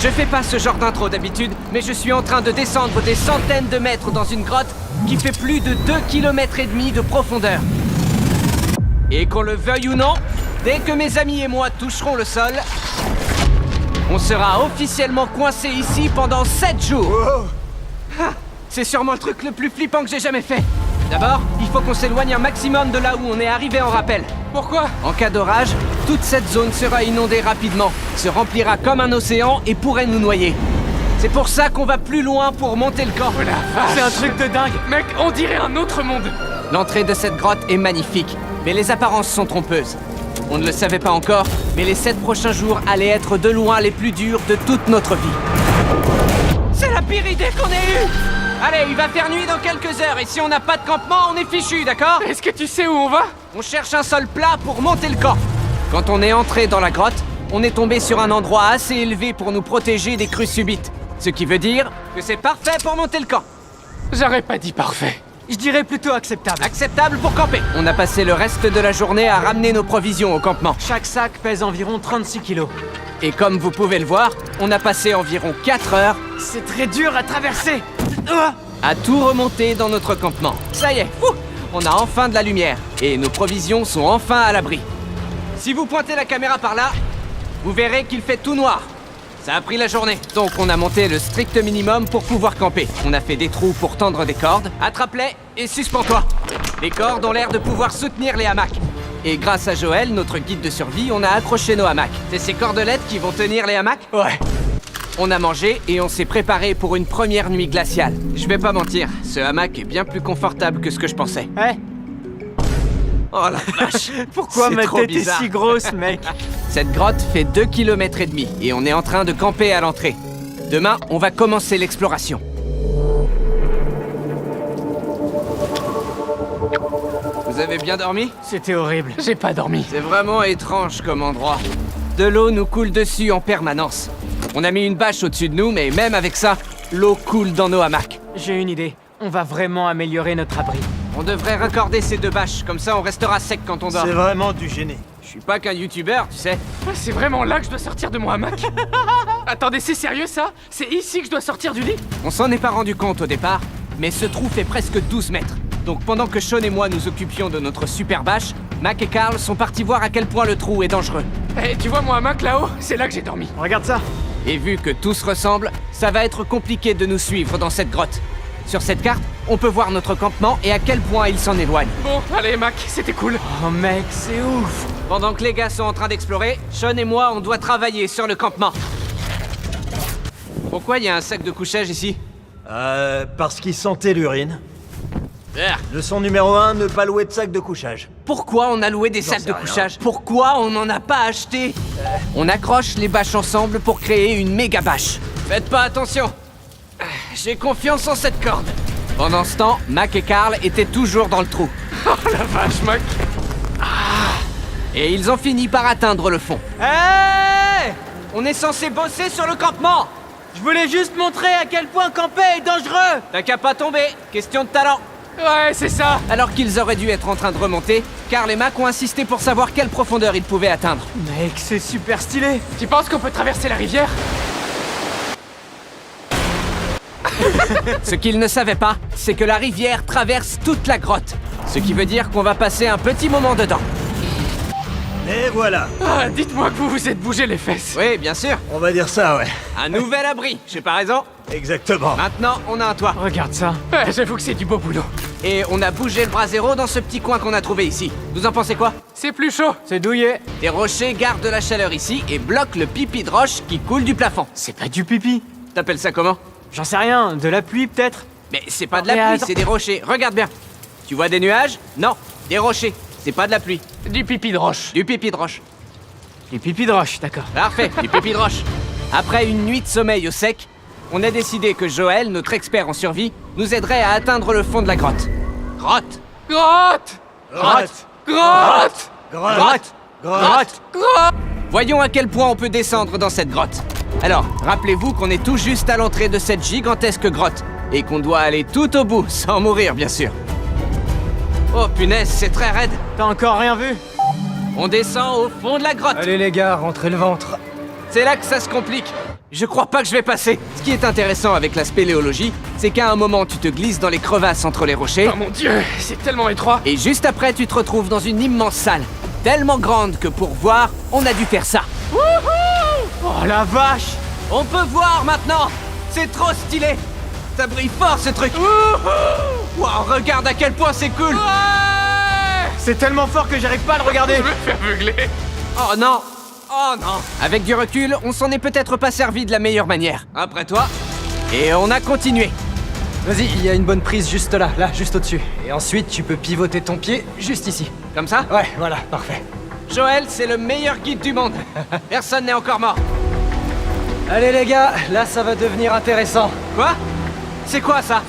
Je fais pas ce genre d'intro d'habitude, mais je suis en train de descendre des centaines de mètres dans une grotte qui fait plus de 2,5 km de profondeur. Et qu'on le veuille ou non, dès que mes amis et moi toucherons le sol, on sera officiellement coincé ici pendant 7 jours. Ah, c'est sûrement le truc le plus flippant que j'ai jamais fait. D'abord, il faut qu'on s'éloigne un maximum de là où on est arrivé en rappel. Pourquoi? En cas d'orage, toute cette zone sera inondée rapidement, se remplira comme un océan et pourrait nous noyer. C'est pour ça qu'on va plus loin pour monter le camp. Oh la vache! C'est un truc de dingue! Mec, on dirait un autre monde! L'entrée de cette grotte est magnifique, mais les apparences sont trompeuses. On ne le savait pas encore, mais les 7 prochains jours allaient être de loin les plus durs de toute notre vie. C'est la pire idée qu'on ait eue! Allez, il va faire nuit dans quelques heures, et si on n'a pas de campement, on est fichu, d'accord? Est-ce que tu sais où on va? On cherche un sol plat pour monter le camp. Quand on est entré dans la grotte, on est tombé sur un endroit assez élevé pour nous protéger des crues subites. Ce qui veut dire que c'est parfait pour monter le camp. J'aurais pas dit parfait. Je dirais plutôt acceptable. Acceptable pour camper. On a passé le reste de la journée à ramener nos provisions au campement. Chaque sac pèse environ 36 kilos. Et comme vous pouvez le voir, on a passé environ 4 heures C'est très dur à traverser. à tout remonter dans notre campement. Ça y est, on a enfin de la lumière. Et nos provisions sont enfin à l'abri. Si vous pointez la caméra par là, vous verrez qu'il fait tout noir. Ça a pris la journée. Donc on a monté le strict minimum pour pouvoir camper. On a fait des trous pour tendre des cordes. Attrape-les et suspends-toi. Les cordes ont l'air de pouvoir soutenir les hamacs. Et grâce à Joël, notre guide de survie, on a accroché nos hamacs. C'est ces cordelettes qui vont tenir les hamacs? Ouais. On a mangé et on s'est préparé pour une première nuit glaciale. Je vais pas mentir, ce hamac est bien plus confortable que ce que je pensais. Ouais. Oh la vache! Pourquoi C'est ma trop tête bizarre. est si grosse, mec? Cette grotte fait 2,5 km et on est en train de camper à l'entrée. Demain, on va commencer l'exploration. Vous avez bien dormi? C'était horrible. J'ai pas dormi. C'est vraiment étrange comme endroit. De l'eau nous coule dessus en permanence. On a mis une bâche au-dessus de nous, mais même avec ça, l'eau coule dans nos hamacs. J'ai une idée. On va vraiment améliorer notre abri. On devrait raccorder ces 2 bâches, comme ça on restera sec quand on dort. C'est vraiment du génie. Je suis pas qu'un youtubeur, tu sais. C'est vraiment là que je dois sortir de mon hamac? Attendez, c'est sérieux ça? C'est ici que je dois sortir du lit? On s'en est pas rendu compte au départ, mais ce trou fait presque 12 mètres. Donc pendant que Sean et moi nous occupions de notre super bâche, Mac et Carl sont partis voir à quel point le trou est dangereux. Eh, tu vois mon hamac là-haut? C'est là que j'ai dormi. Regarde ça. Et vu que tout se ressemble, ça va être compliqué de nous suivre dans cette grotte. Sur cette carte, on peut voir notre campement et à quel point il s'en éloigne. Bon, allez Mac, c'était cool. Oh mec, c'est ouf. Pendant que les gars sont en train d'explorer, Sean et moi, on doit travailler sur le campement. Pourquoi il y a un sac de couchage ici? Parce qu'il sentait l'urine. Ah, Leçon numéro 1, ne pas louer de sac de couchage. pourquoi on a loué des sacs sais de rien. couchage? Pourquoi on n'en a pas acheté? On accroche les bâches ensemble pour créer une méga bâche. Faites pas attention. J'ai confiance en cette corde. Pendant ce temps, Mac et Carl étaient toujours dans le trou. Oh la vache, Mac. Et ils ont fini par atteindre le fond. Hey! On est censé bosser sur le campement. Je voulais juste montrer à quel point camper est dangereux. T'as qu'à pas tomber. Question de talent. Ouais, c'est ça. Alors qu'ils auraient dû être en train de remonter, Carl et Mac ont insisté pour savoir quelle profondeur ils pouvaient atteindre. Mec, c'est super stylé. Tu penses qu'on peut traverser la rivière? Ce qu'ils ne savaient pas, c'est que la rivière traverse toute la grotte. Ce qui veut dire qu'on va passer un petit moment dedans. Et voilà, Ah, dites-moi que vous vous êtes bougé les fesses. Oui, bien sûr. on va dire ça, ouais. Un nouvel abri, j'ai pas raison. Exactement. Maintenant, on a un toit. Regarde ça. Ouais, j'avoue que c'est du beau boulot. Et on a bougé le bras zéro dans ce petit coin qu'on a trouvé ici. Vous en pensez quoi? C'est plus chaud. C'est douillet. Des rochers gardent de la chaleur ici et bloquent le pipi de roche qui coule du plafond. C'est pas du pipi. T'appelles ça comment? J'en sais rien. De la pluie peut-être. Mais c'est pas de la Mais pluie, attends. c'est des rochers. Regarde bien. Tu vois des nuages? Non, des rochers. C'est pas de la pluie. Du pipi de roche. Du pipi de roche. Du pipi de roche, d'accord. Parfait, du pipi de roche. Après une nuit de sommeil au sec, on a décidé que Joël, notre expert en survie, nous aiderait à atteindre le fond de la grotte. Grotte! Grotte. Grotte. Grotte. Grotte. Grotte. Grotte. Voyons à quel point on peut descendre dans cette grotte. Alors, rappelez-vous qu'on est tout juste à l'entrée de cette gigantesque grotte, et qu'on doit aller tout au bout, sans mourir bien sûr. Oh punaise, c'est très raide. T'as encore rien vu? On descend au fond de la grotte. Allez les gars, rentrez le ventre. C'est là que ça se complique. Je crois pas que je vais passer. Ce qui est intéressant avec la spéléologie, c'est qu'à un moment, tu te glisses dans les crevasses entre les rochers, Oh mon dieu, c'est tellement étroit. et juste après, tu te retrouves dans une immense salle, tellement grande que pour voir, on a dû faire ça. Oh la vache! On peut voir maintenant. C'est trop stylé. Ça brille fort ce truc. Wow, regarde à quel point c'est cool. C'est tellement fort que j'arrive pas à le regarder! Je me fais aveugler. Oh non. Oh non. Avec du recul, on s'en est peut-être pas servi de la meilleure manière. Après toi. Et on a continué. Vas-y, il y a une bonne prise juste là, juste au-dessus. Et ensuite, tu peux pivoter ton pied juste ici. Comme ça? Ouais, voilà, parfait. Joël, c'est le meilleur guide du monde. Personne n'est encore mort. Allez les gars, là ça va devenir intéressant. Quoi? C'est quoi ça?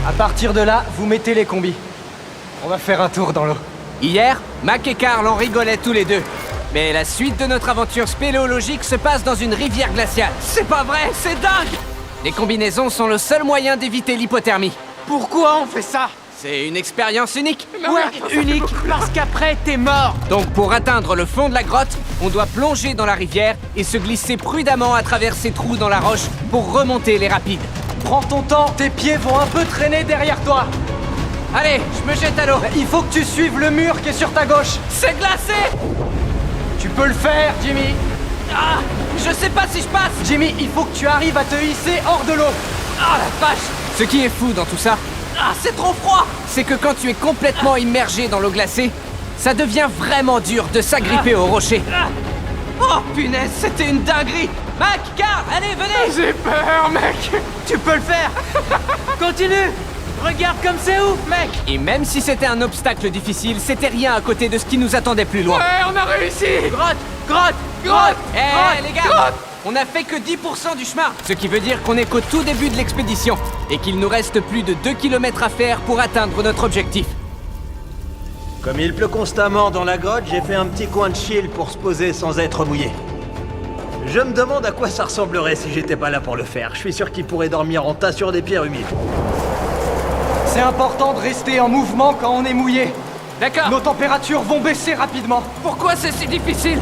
À partir de là, vous mettez les combis. On va faire un tour dans l'eau. Hier, Mac et Carl en rigolaient tous les deux. Mais la suite de notre aventure spéléologique se passe dans une rivière glaciale. C'est pas vrai, c'est dingue! Les combinaisons sont le seul moyen d'éviter l'hypothermie. Pourquoi on fait ça? C'est une expérience unique. Non, mais attends, ça fait unique, beaucoup. parce qu'après t'es mort. Donc pour atteindre le fond de la grotte, on doit plonger dans la rivière et se glisser prudemment à travers ces trous dans la roche pour remonter les rapides. Prends ton temps, tes pieds vont un peu traîner derrière toi. Allez, je me jette à l'eau. Il faut que tu suives le mur qui est sur ta gauche. C'est glacé! Tu peux le faire, Jimmy. Ah! Je sais pas si je passe! Jimmy, il faut que tu arrives à te hisser hors de l'eau. Ah la vache! Ce qui est fou dans tout ça, c'est trop froid! C'est que quand tu es complètement immergé dans l'eau glacée, ça devient vraiment dur de s'agripper au rocher. Oh punaise, c'était une dinguerie! Mac, Carl, allez, venez! J'ai peur, mec. Tu peux le faire. Continue. Regarde comme c'est ouf, mec. Et même si c'était un obstacle difficile, c'était rien à côté de ce qui nous attendait plus loin. Ouais, on a réussi. Grotte, grotte, Grotte. Eh les gars! Grotte. On a fait que 10% du chemin, ce qui veut dire qu'on est qu'au tout début de l'expédition et qu'il nous reste plus de 2 km à faire pour atteindre notre objectif. Comme il pleut constamment dans la grotte, j'ai fait un petit coin de chill pour se poser sans être mouillé. Je me demande à quoi ça ressemblerait si j'étais pas là pour le faire. Je suis sûr qu'il pourrait dormir en tas sur des pierres humides. C'est important de rester en mouvement quand on est mouillé. D'accord. Nos températures vont baisser rapidement. Pourquoi c'est si difficile?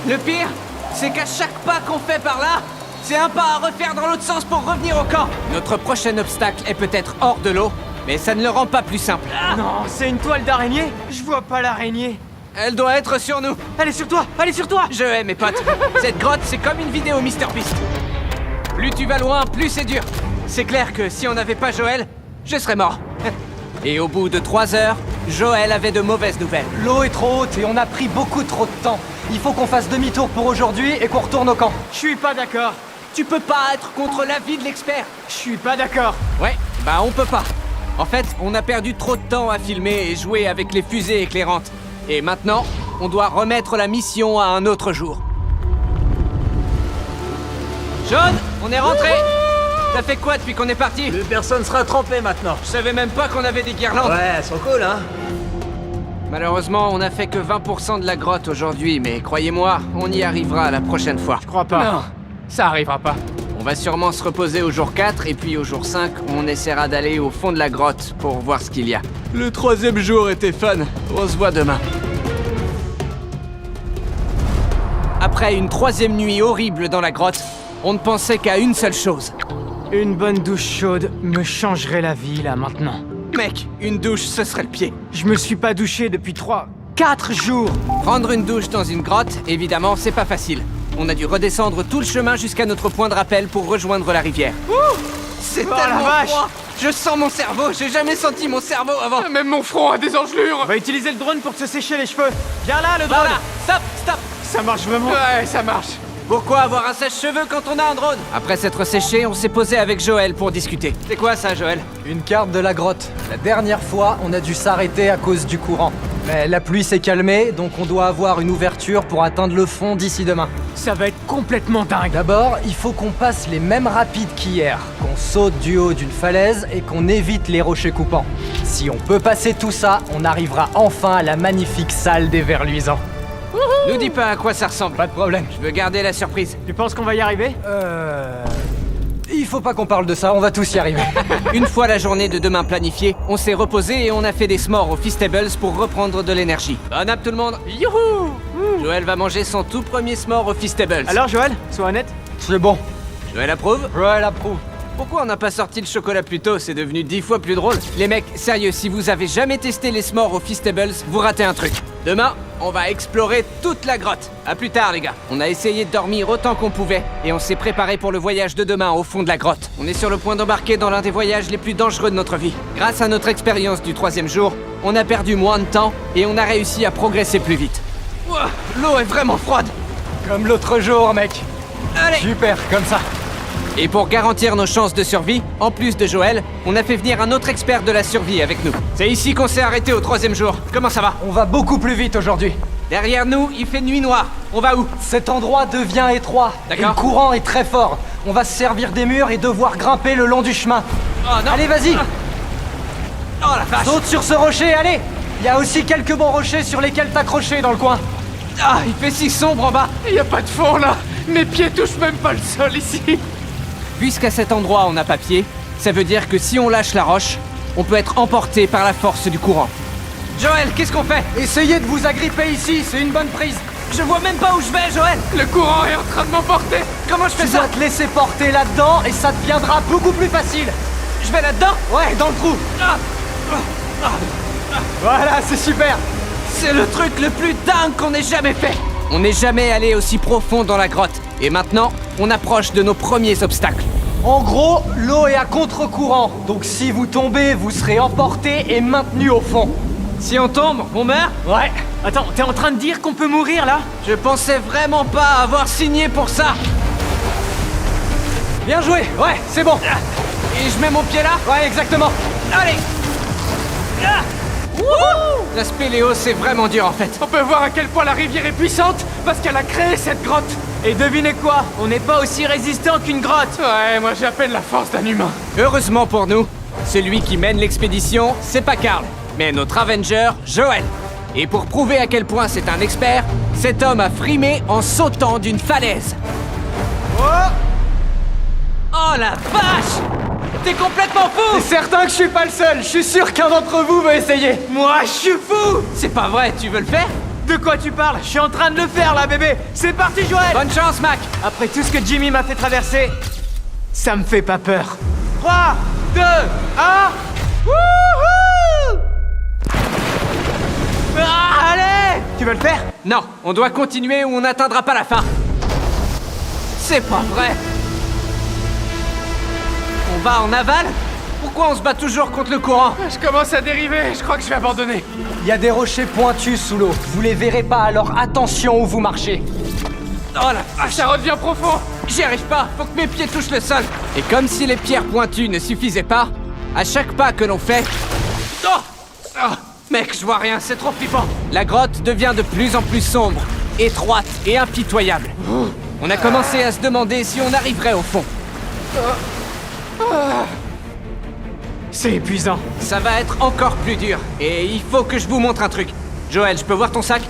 Le pire, c'est qu'à chaque pas qu'on fait par là, c'est un pas à refaire dans l'autre sens pour revenir au camp. Notre prochain obstacle est peut-être hors de l'eau, mais ça ne le rend pas plus simple. Non, c'est une toile d'araignée. Je vois pas l'araignée. Elle doit être sur nous. Elle est sur toi, elle est sur toi. Je hais mes potes. Cette grotte, c'est comme une vidéo MrBeast. Plus tu vas loin, plus c'est dur. C'est clair que si on n'avait pas Joël, je serais mort. Et au bout de 3 heures, Joël avait de mauvaises nouvelles. L'eau est trop haute et on a pris beaucoup trop de temps. Il faut qu'on fasse demi-tour pour aujourd'hui et qu'on retourne au camp. Je suis pas d'accord. Tu peux pas être contre l'avis de l'expert. Je suis pas d'accord. Ouais, bah on peut pas. En fait, on a perdu trop de temps à filmer et jouer avec les fusées éclairantes. Et maintenant, on doit remettre la mission à un autre jour. John, on est rentré. T'as fait quoi depuis qu'on est parti? Plus personne sera trempé maintenant. Je savais même pas qu'on avait des guirlandes. Ouais, elles sont cool, hein. Malheureusement, on a fait que 20% de la grotte aujourd'hui, mais croyez-moi, on y arrivera la prochaine fois. Je crois pas. Non, ça arrivera pas. On va sûrement se reposer au jour 4, et puis au jour 5, on essaiera d'aller au fond de la grotte pour voir ce qu'il y a. Le 3e jour était fun. On se voit demain. Après une 3e nuit horrible dans la grotte, on ne pensait qu'à une seule chose. Une bonne douche chaude me changerait la vie là maintenant. Mec, une douche, ce serait le pied. Je me suis pas douché depuis 4 jours. Prendre une douche dans une grotte, évidemment, c'est pas facile. On a dû redescendre tout le chemin jusqu'à notre point de rappel pour rejoindre la rivière. C'est Oh, tellement la vache. froid. Je sens mon cerveau, j'ai jamais senti mon cerveau avant. Même mon front a des engelures. On va utiliser le drone pour te sécher les cheveux. Viens là, le drone. Voilà, stop, stop. Ça marche vraiment. Ouais, ça marche. Pourquoi avoir un sèche-cheveux quand on a un drone? Après s'être séché, on s'est posé avec Joël pour discuter. C'est quoi ça, Joël? Une carte de la grotte. La dernière fois, on a dû s'arrêter à cause du courant. Mais la pluie s'est calmée, donc on doit avoir une ouverture pour atteindre le fond d'ici demain. Ça va être complètement dingue. D'abord, il faut qu'on passe les mêmes rapides qu'hier, qu'on saute du haut d'une falaise et qu'on évite les rochers coupants. Si on peut passer tout ça, on arrivera enfin à la magnifique salle des vers luisants. Nous dis pas à quoi ça ressemble. Pas de problème. Je veux garder la surprise. Tu penses qu'on va y arriver Il faut pas qu'on parle de ça, on va tous y arriver. Une fois la journée de demain planifiée, on s'est reposé et on a fait des s'mores au Feastables pour reprendre de l'énergie. Bon app tout le monde. Youhou. Joël va manger son tout premier s'more au Feastables. Alors Joël, sois honnête. C'est bon. Joël approuve? Joël approuve. Pourquoi on n'a pas sorti le chocolat plus tôt? C'est devenu 10 fois plus drôle. Les mecs, sérieux, si vous avez jamais testé les s'mores au Feastables, vous ratez un truc. Demain, on va explorer toute la grotte. À plus tard, les gars. On a essayé de dormir autant qu'on pouvait, et on s'est préparé pour le voyage de demain au fond de la grotte. On est sur le point d'embarquer dans l'un des voyages les plus dangereux de notre vie. Grâce à notre expérience du 3e jour, on a perdu moins de temps, et on a réussi à progresser plus vite. Ouah, l'eau est vraiment froide. Comme l'autre jour, mec. Allez. Super, comme ça. Et pour garantir nos chances de survie, en plus de Joël, on a fait venir un autre expert de la survie avec nous. C'est ici qu'on s'est arrêté au 3e jour. Comment ça va? On va beaucoup plus vite aujourd'hui. Derrière nous, il fait nuit noire. On va où? Cet endroit devient étroit. D'accord. Et le courant est très fort. On va se servir des murs et devoir grimper le long du chemin. Oh non. Allez, vas-y. Oh la vache. Saute sur ce rocher, allez. Il y a aussi quelques bons rochers sur lesquels t'accrocher dans le coin. Ah, il fait si sombre en bas. Y a pas de fond là. Mes pieds touchent même pas le sol ici. Puisqu'à cet endroit on n'a pas pied, ça veut dire que si on lâche la roche, on peut être emporté par la force du courant. Joël, qu'est-ce qu'on fait? Essayez de vous agripper ici, c'est une bonne prise. Je vois même pas où je vais, Joël. Le courant est en train de m'emporter. Comment je fais Tu ça? dois te laisser porter là-dedans et ça deviendra beaucoup plus facile. Je vais là-dedans? Ouais, dans le trou. Ah, Voilà, c'est super. c'est le truc le plus dingue qu'on ait jamais fait. On n'est jamais allé aussi profond dans la grotte. Et maintenant, on approche de nos premiers obstacles. En gros, l'eau est à contre-courant, donc si vous tombez, vous serez emporté et maintenu au fond. Si on tombe, on meurt? Ouais. Attends, t'es en train de dire qu'on peut mourir là? Je pensais vraiment pas avoir signé pour ça. Bien joué. Ouais, c'est bon. Et je mets mon pied là? Ouais, exactement. Allez! Ah! Wouhou! La spéléo, c'est vraiment dur en fait. On peut voir à quel point la rivière est puissante parce qu'elle a créé cette grotte. Et devinez quoi? On n'est pas aussi résistant qu'une grotte. Ouais, moi j'ai à peine la force d'un humain. Heureusement pour nous, celui qui mène l'expédition, c'est pas Carl, mais notre Avenger, Joël. Et pour prouver à quel point c'est un expert, cet homme a frimé en sautant d'une falaise. Oh la vache! T'es complètement fou! C'est certain que je suis pas le seul. Je suis sûr qu'un d'entre vous veut essayer. Moi, je suis fou! C'est pas vrai, tu veux le faire? De quoi tu parles? Je suis en train de le faire là, bébé! C'est parti, Joël! Bonne chance, Mac! Après tout ce que Jimmy m'a fait traverser, ça me fait pas peur. 3, 2, 1... Wouhou! Ah, allez! Tu veux le faire? Non, on doit continuer ou on n'atteindra pas la fin. C'est pas vrai! On va en aval? Pourquoi on se bat toujours contre le courant? Je commence à dériver, je crois que je vais abandonner. Il y a des rochers pointus sous l'eau. Vous les verrez pas, alors attention où vous marchez. Oh la vache! Ça redevient profond. J'y arrive pas, faut que mes pieds touchent le sol. Et comme si les pierres pointues ne suffisaient pas, à chaque pas que l'on fait... Oh! Oh! Mec, je vois rien, c'est trop flippant. La grotte devient de plus en plus sombre, étroite et impitoyable. On a commencé à se demander si on arriverait au fond. C'est épuisant. Ça va être encore plus dur. Et il faut que je vous montre un truc. Joël, je peux voir ton sac?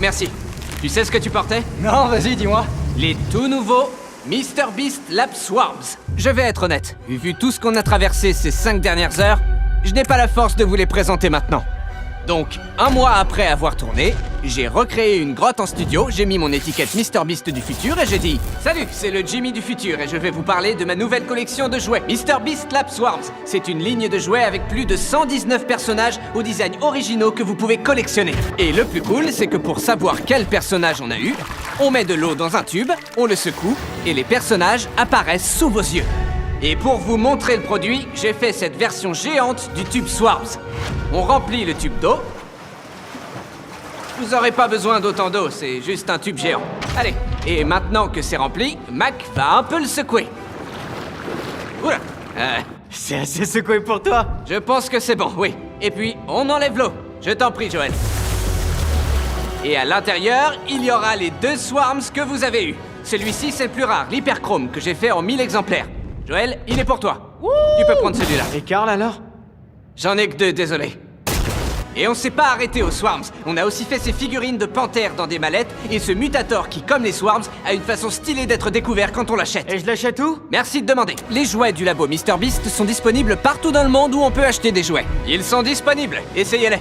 Merci. Tu sais ce que tu portais? Non, vas-y, dis-moi. Les tout nouveaux MrBeast Lab Swarms. Je vais être honnête, vu tout ce qu'on a traversé ces 5 dernières heures, je n'ai pas la force de vous les présenter maintenant. Donc, un mois après avoir tourné, j'ai recréé une grotte en studio, j'ai mis mon étiquette MrBeast du futur et j'ai dit « Salut, c'est le Jimmy du futur et je vais vous parler de ma nouvelle collection de jouets, MrBeast Lab Swarms. C'est une ligne de jouets avec plus de 119 personnages aux designs originaux que vous pouvez collectionner. Et le plus cool, c'est que pour savoir quel personnage on a eu, on met de l'eau dans un tube, on le secoue et les personnages apparaissent sous vos yeux. Et pour vous montrer le produit, j'ai fait cette version géante du tube Swarms. On remplit le tube d'eau. Vous aurez pas besoin d'autant d'eau, c'est juste un tube géant. Allez, et maintenant que c'est rempli, Mac va un peu le secouer. Oula, C'est assez secoué pour toi. je pense que c'est bon, oui. Et puis, on enlève l'eau. Je t'en prie, Joël. Et à l'intérieur, il y aura les 2 Swarms que vous avez eus. Celui-ci, c'est le plus rare, l'hyperchrome, que j'ai fait en 1000 exemplaires. Joël, il est pour toi. Tu peux prendre celui-là. Et Carl alors? J'en ai que 2, désolé. Et on s'est pas arrêté aux Swarms. On a aussi fait ces figurines de panthères dans des mallettes et ce mutator qui, comme les Swarms, a une façon stylée d'être découvert quand on l'achète. Et je l'achète où? Merci de demander. Les jouets du labo MrBeast sont disponibles partout dans le monde où on peut acheter des jouets. Ils sont disponibles, essayez-les.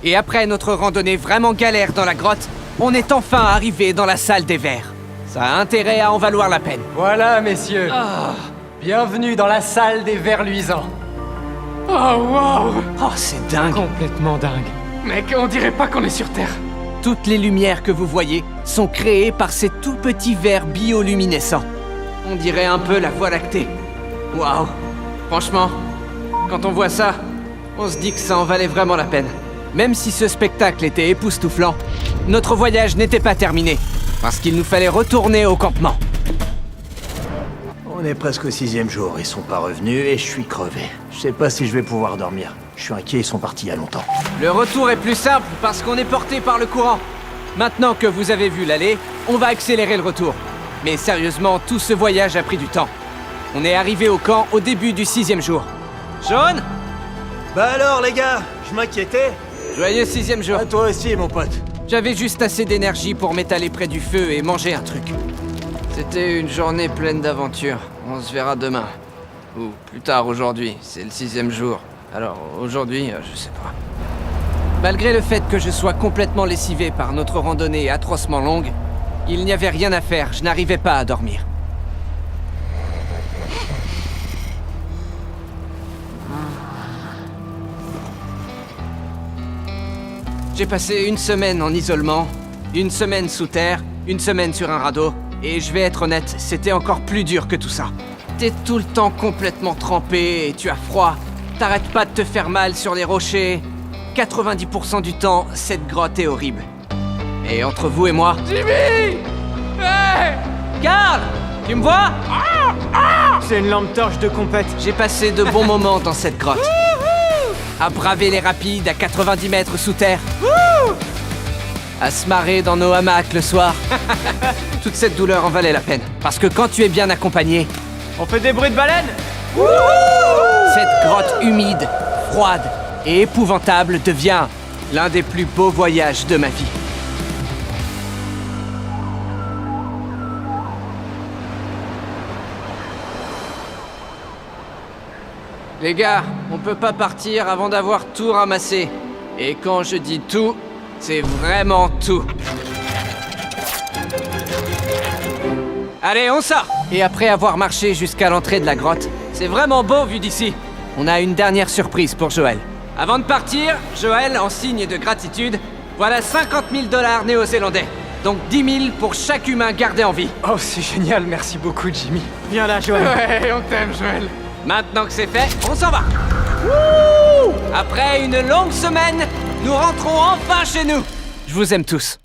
Et après notre randonnée vraiment galère dans la grotte, On est enfin arrivé dans la salle des vers. Ça a intérêt à en valoir la peine. Voilà, messieurs. Bienvenue dans la salle des vers luisants. Oh, wow! Oh, c'est dingue. Complètement dingue. Mec, on dirait pas qu'on est sur Terre. Toutes les lumières que vous voyez sont créées par ces tout petits vers bioluminescents. On dirait un peu la Voie lactée. Waouh! Franchement, quand on voit ça, on se dit que ça en valait vraiment la peine. Même si ce spectacle était époustouflant, notre voyage n'était pas terminé, parce qu'il nous fallait retourner au campement. On est presque au 6e jour, ils sont pas revenus et je suis crevé. Je sais pas si je vais pouvoir dormir. Je suis inquiet, ils sont partis il y a longtemps. Le retour est plus simple parce qu'on est porté par le courant. Maintenant que vous avez vu l'aller, on va accélérer le retour. Mais sérieusement, tout ce voyage a pris du temps. On est arrivé au camp au début du 6e jour. Sean? Bah alors les gars, je m'inquiétais. Joyeux 6e jour. À toi aussi mon pote. J'avais juste assez d'énergie pour m'étaler près du feu et manger un truc. C'était une journée pleine d'aventures. On se verra demain. Ou plus tard aujourd'hui, c'est le 6e jour. Alors aujourd'hui, je sais pas. Malgré le fait que je sois complètement lessivé par notre randonnée atrocement longue, il n'y avait rien à faire, je n'arrivais pas à dormir. J'ai passé une semaine en isolement, une semaine sous terre, une semaine sur un radeau, et je vais être honnête, c'était encore plus dur que tout ça. T'es tout le temps complètement trempé et tu as froid. T'arrêtes pas de te faire mal sur les rochers. 90% du temps, cette grotte est horrible. Et entre vous et moi... Jimmy! Hey! Carl! Tu me vois? C'est une lampe torche de compète. J'ai passé de bons moments dans cette grotte. À braver les rapides à 90 mètres sous terre. À se marrer dans nos hamacs le soir. Toute cette douleur en valait la peine. Parce que quand tu es bien accompagné, On fait des bruits de baleine? cette grotte humide, froide et épouvantable devient l'un des plus beaux voyages de ma vie. Les gars, on peut pas partir avant d'avoir tout ramassé. Et quand je dis tout, c'est vraiment tout. Allez, on sort! Et après avoir marché jusqu'à l'entrée de la grotte, c'est vraiment beau vu d'ici. On a une dernière surprise pour Joël. Avant de partir, Joël, en signe de gratitude, voilà 50 000 $ néo-zélandais. Donc 10 000 pour chaque humain gardé en vie. Oh, c'est génial, merci beaucoup, Jimmy. Viens là, Joël. Ouais, on t'aime, Joël. Maintenant que c'est fait, on s'en va. Après une longue semaine, nous rentrons enfin chez nous. Je vous aime tous.